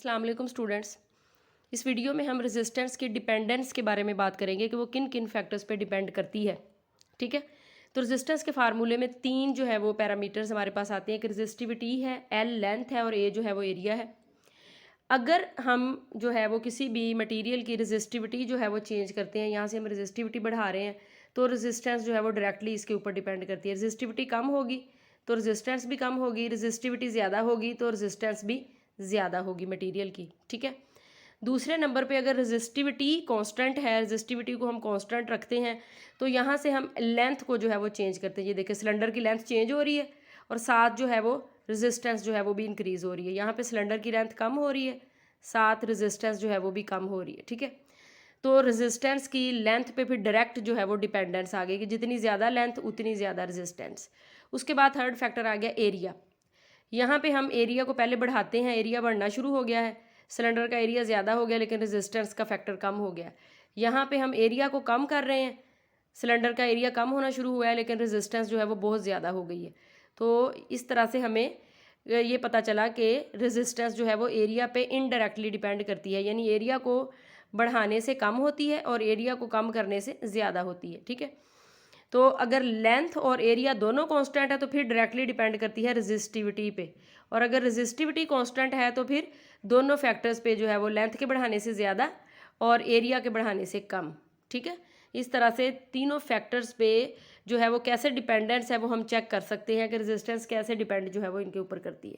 अस्सलाम वालेकुम स्टूडेंट्स। इस वीडियो में हम रेजिस्टेंस की डिपेंडेंस के बारे में बात करेंगे कि वो किन किन फैक्टर्स पे डिपेंड करती है। ठीक है, तो रेजिस्टेंस के फार्मूले में तीन जो है वो पैरामीटर्स हमारे पास आते हैं कि रेजिस्टिविटी है, एल लेंथ है और ए जो है वो एरिया है। अगर हम जो है वो किसी भी मटेरियल की रेजिस्टिविटी जो है वो चेंज करते हैं, यहाँ से हम रेजिस्टिविटी बढ़ा रहे हैं तो रेजिस्टेंस जो है वो डायरेक्टली इसके ऊपर डिपेंड करती है। रेजिस्टिविटी कम होगी तो रेजिस्टेंस भी कम होगी, रेजिस्टिविटी ज़्यादा होगी तो रेजिस्टेंस भी ज़्यादा होगी मटेरियल की। ठीक है, दूसरे नंबर पे अगर रेजिस्टिविटी कांस्टेंट है, रेजिस्टिविटी को हम कांस्टेंट रखते हैं तो यहाँ से हम लेंथ को जो है वो चेंज करते हैं। ये देखिए सिलेंडर की लेंथ चेंज हो रही है और साथ जो है वो रेजिस्टेंस जो है वो भी इंक्रीज़ हो रही है। यहाँ पे सिलेंडर की लेंथ कम हो रही है, साथ रेजिस्टेंस जो है वो भी कम हो रही है। ठीक है, तो रेजिस्टेंस की लेंथ पे फिर डायरेक्ट जो है वो डिपेंडेंस आ गई कि जितनी ज़्यादा लेंथ उतनी ज़्यादा रेजिस्टेंस। उसके बाद थर्ड फैक्टर आ गया एरिया। यहाँ पे हम एरिया को पहले बढ़ाते हैं, एरिया बढ़ना शुरू हो गया है, सिलेंडर का एरिया ज़्यादा हो गया लेकिन रेजिस्टेंस का फैक्टर कम हो गया। यहाँ पे हम एरिया को कम कर रहे हैं, सिलेंडर का एरिया कम होना शुरू हुआ है लेकिन रेजिस्टेंस जो है वो बहुत ज़्यादा हो गई है। तो इस तरह से हमें ये पता चला कि रेजिस्टेंस जो है वो एरिया पे इनडायरेक्टली डिपेंड करती है, यानी एरिया को बढ़ाने से कम होती है और एरिया को कम करने से ज़्यादा होती है। ठीक है, तो अगर लेंथ और एरिया दोनों कांस्टेंट है तो फिर डायरेक्टली डिपेंड करती है रेजिस्टिविटी पे, और अगर रेजिस्टिविटी कांस्टेंट है तो फिर दोनों फैक्टर्स पे जो है वो लेंथ के बढ़ाने से ज़्यादा और एरिया के बढ़ाने से कम। ठीक है, इस तरह से तीनों फैक्टर्स पे जो है वो कैसे डिपेंडेंस है वो हम चेक कर सकते हैं कि रेजिस्टेंस कैसे डिपेंड जो है वो इनके ऊपर करती है।